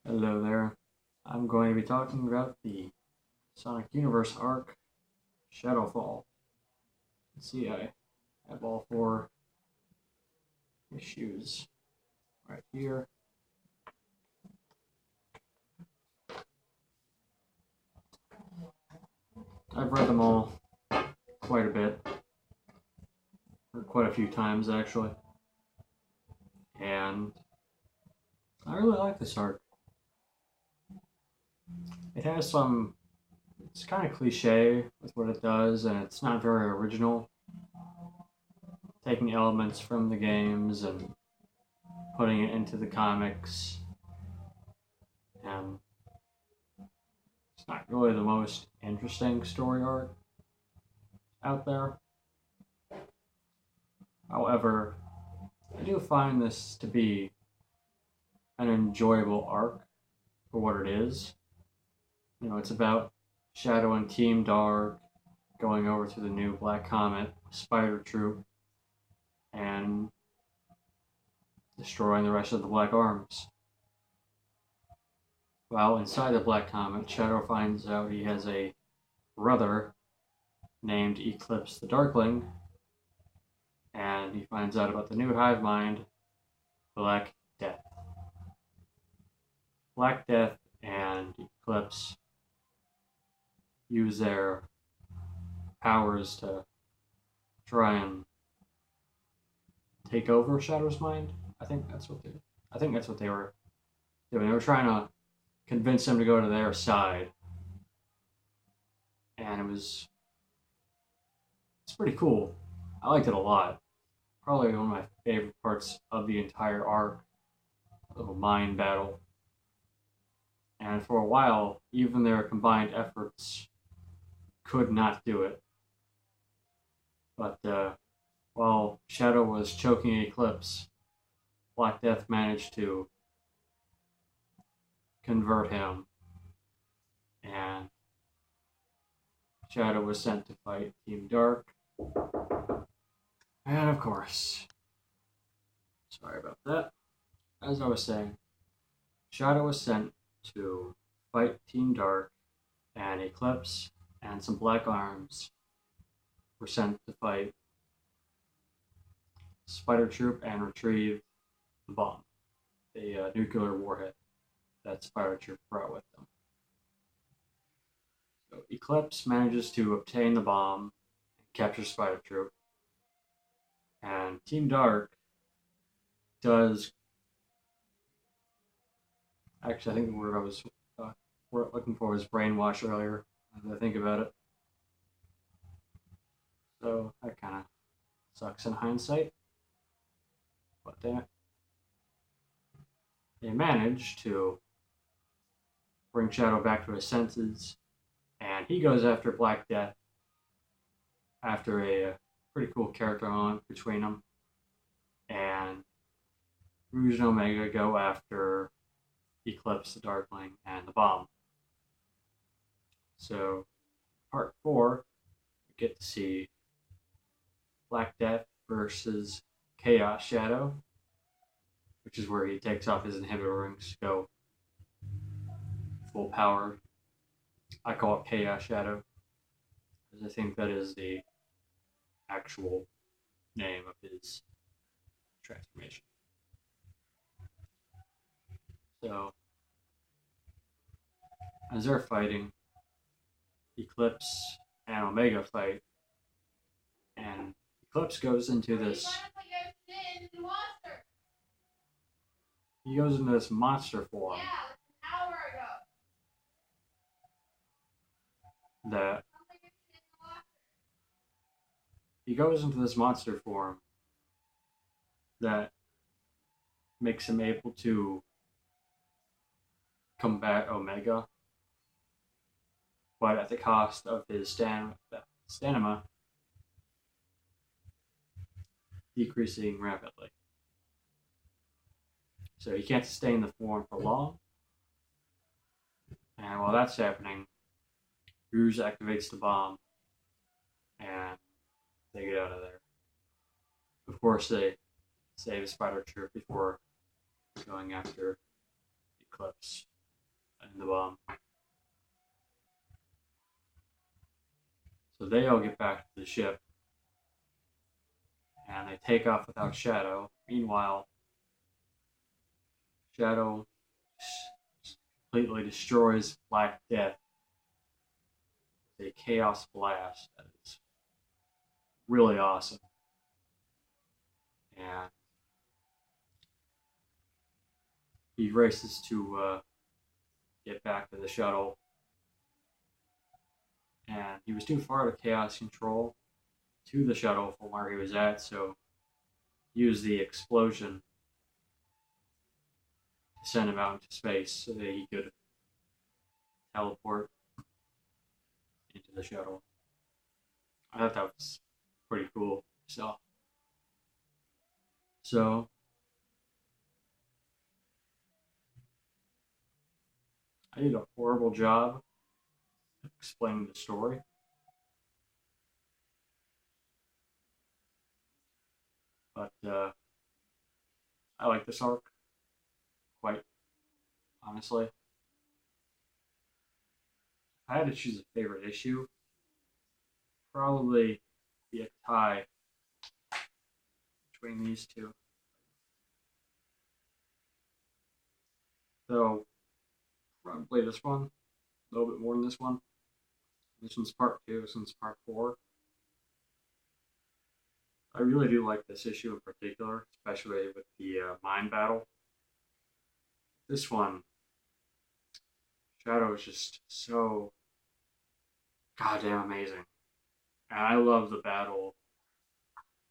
Hello there. I'm going to be talking about the Sonic Universe arc, Shadowfall. Let's see, I have all four issues right here. I've read them all quite a bit, or quite a few times actually, and I really like this arc. It has it's kind of cliche with what it does, and it's not very original, taking elements from the games and putting it into the comics, and it's not really the most interesting story arc out there. However, I do find this to be an enjoyable arc for what it is. It's about Shadow and Team Dark going over to the new Black Comet Spider Troop and destroying the rest of the Black Arms. While inside the Black Comet, Shadow finds out he has a brother named Eclipse the Darkling, and he finds out about the new hive mind, Black Death. Black Death and Eclipse use their powers to try and take over Shadow's mind. I think that's what they were doing. They were trying to convince him to go to their side, and it's pretty cool. I liked it a lot. Probably one of my favorite parts of the entire arc, little mind battle. And for a while, even their combined efforts could not do it. But while Shadow was choking Eclipse, Black Death managed to convert him, and Shadow was sent to fight Team Dark. And of course, sorry about that. As I was saying, Shadow was sent to fight Team Dark, and Eclipse and some Black Arms were sent to fight Spider Troop and retrieve the bomb, the nuclear warhead that Spider Troop brought with them. So Eclipse manages to obtain the bomb and capture Spider Troop, and Team Dark does. Actually, I think the word I was looking for was brainwash earlier, as I think about it. So that kind of sucks in hindsight. But they manage to bring Shadow back to his senses, and he goes after Black Death after a pretty cool character moment between them. And Rouge and Omega go after Eclipse the Darkling and the bomb. So, part 4, we get to see Black Death versus Chaos Shadow, which is where he takes off his inhibitor rings to go full power. I call it Chaos Shadow, because I think that is the actual name of his transformation. So, as they're fighting, Eclipse and Omega fight, and Eclipse goes into this. He goes into this monster form. That he goes into this monster form that makes him able to combat Omega, but at the cost of his stamina decreasing rapidly. So he can't sustain the form for long. And while that's happening, Rouge activates the bomb, and they get out of there. Of course, they save Spider Troop before going after Eclipse. and the bomb. So they all get back to the ship and they take off without Shadow. Meanwhile, Shadow completely destroys Black Death with a Chaos Blast that is really awesome. And he races to get back to the shuttle. And he was too far to Chaos Control to the shuttle from where he was at, so he used the explosion to send him out into space so that he could teleport into the shuttle. I thought that was pretty cool. So I did a horrible job explaining the story, but I like this arc quite honestly. If I had to choose a favorite issue, probably be a tie between these two. So probably this one, a little bit more than this one. This one's part two, this one's part four. I really do like this issue in particular, especially with the mind battle. This one, Shadow is just so goddamn amazing. And I love the battle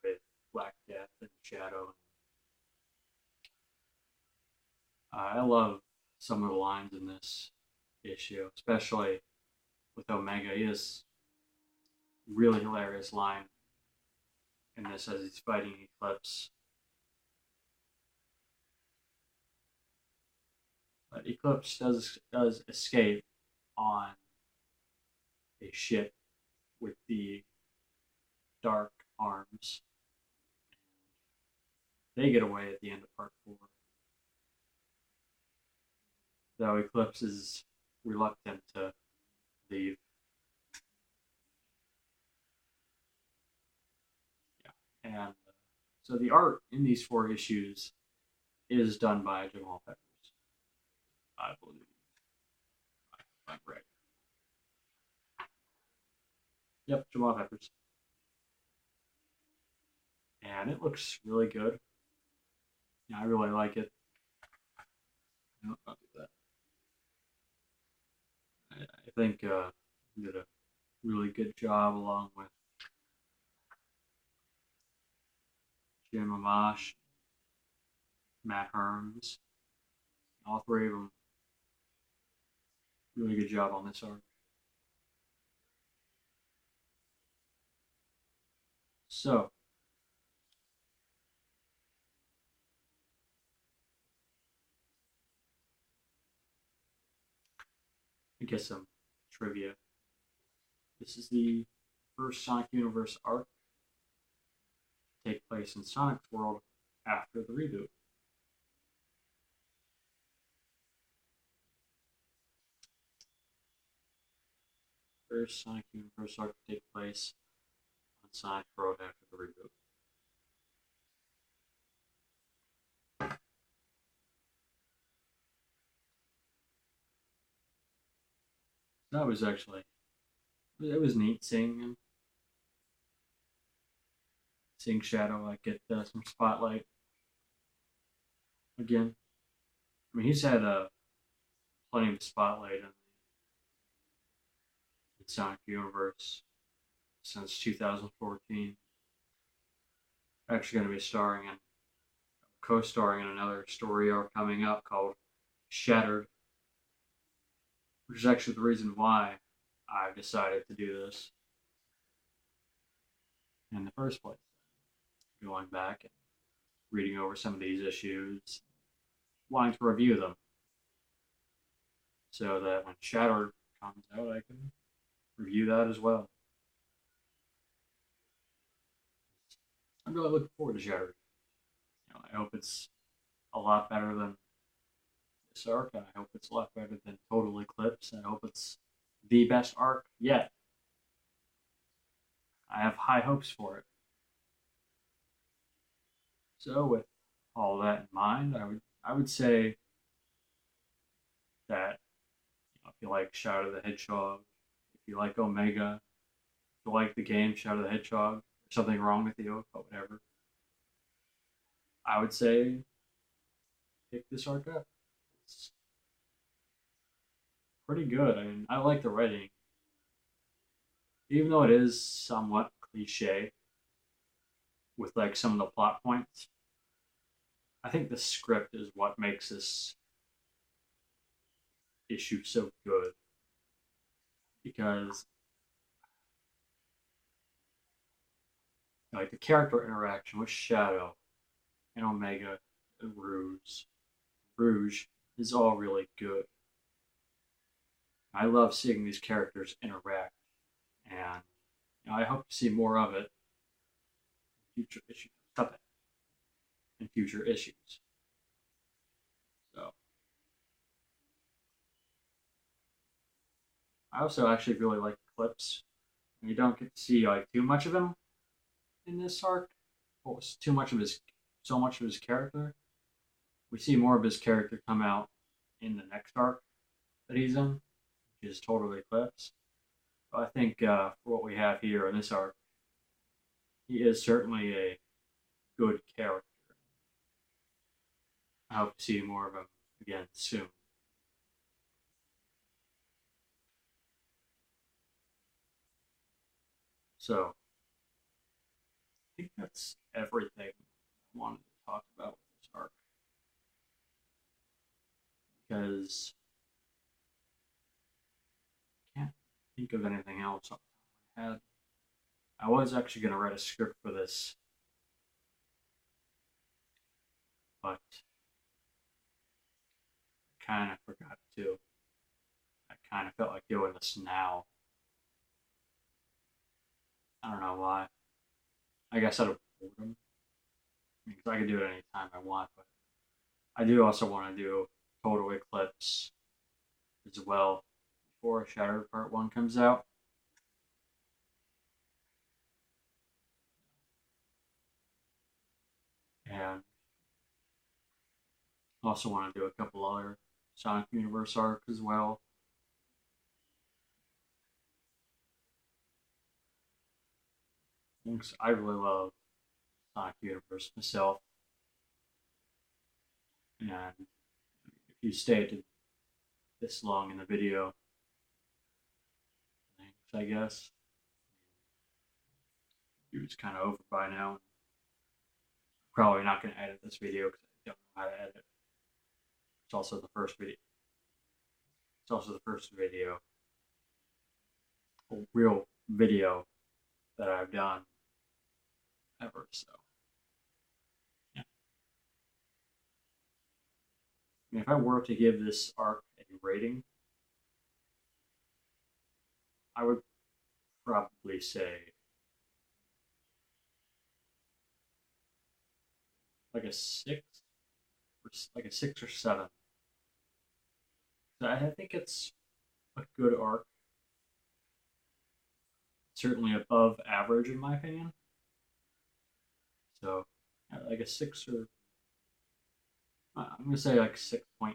with Black Death and Shadow. I love some of the lines in this issue, especially with Omega. He has really hilarious line in this as he's fighting Eclipse. But Eclipse does escape on a ship with the dark arms. They get away at the end of part four. Though Eclipse is reluctant to leave. Yeah. And so the art in these four issues is done by Jamal Peppers, I believe. I'm right. Yep, Jamal Peppers. And it looks really good. Yeah, I really like it. No, I'll do that. I think he did a really good job along with Jim Amash, Matt Herms. All three of them, really good job on this arc. So, I guess some trivia. This is the first Sonic Universe arc to take place in Sonic's world after the reboot. First Sonic Universe arc to take place on Sonic's world after the reboot. That was actually, it was neat seeing Shadow like get some spotlight again. I mean, he's had plenty of spotlight in Sonic Universe since 2014. Actually, going to be co-starring in another story arc coming up called Shattered, which is actually the reason why I decided to do this in the first place. Going back and reading over some of these issues, wanting to review them, so that when Shattered comes out, I can review that as well. I'm really looking forward to Shattered. I hope it's a lot better than this arc, and I hope it's a lot better than Total Eclipse. I hope it's the best arc yet. I have high hopes for it. So, with all that in mind, I would say that if you like Shadow the Hedgehog, if you like Omega, if you like the game Shadow the Hedgehog, there's something wrong with you, but whatever. I would say pick this arc up. It's pretty good. I mean, I like the writing, even though it is somewhat cliche with like some of the plot points. I think the script is what makes this issue so good because like the character interaction with Shadow and Omega and Rouge is all really good. I love seeing these characters interact, and I hope to see more of it in future issues. Stop it. In future issues. So I also actually really like Eclipse. You don't get to see like too much of him in this arc. Well, it's too much of his, so much of his character. We see more of his character come out in the next arc that he's in, which is Total Eclipse. But I think for what we have here in this arc, he is certainly a good character. I hope to see more of him again soon. So I think that's everything I wanted to talk about with this arc because I can't think of anything else off the top of my head. I was actually going to write a script for this, but I kind of forgot to. I kind of felt like doing this now. I don't know why. I guess out of boredom. Because I can do it anytime I want, but I do also want to do Total Eclipse as well before Shattered Part 1 comes out. And also want to do a couple other Sonic Universe arcs as well. Because I really love Sonic Universe myself. And if you stayed this long in the video, thanks, I guess. It was kind of over by now. Probably not going to edit this video because I don't know how to edit. It's also the first video. It's also the first video, a real video that I've done ever. So, yeah. I mean, if I were to give this arc a rating, I would probably say like a six, or like a 6 or 7. So I think it's a good arc, certainly above average in my opinion. So, like a 6 or I'm gonna say like 6.5,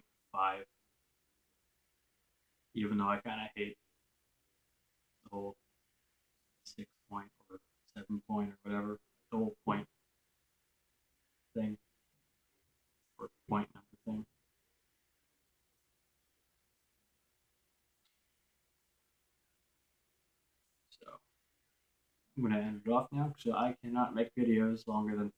even though I kind of hate the whole 6 point or 7 point or whatever the whole point thing or point number thing. So I'm gonna end it off now because I cannot make videos longer than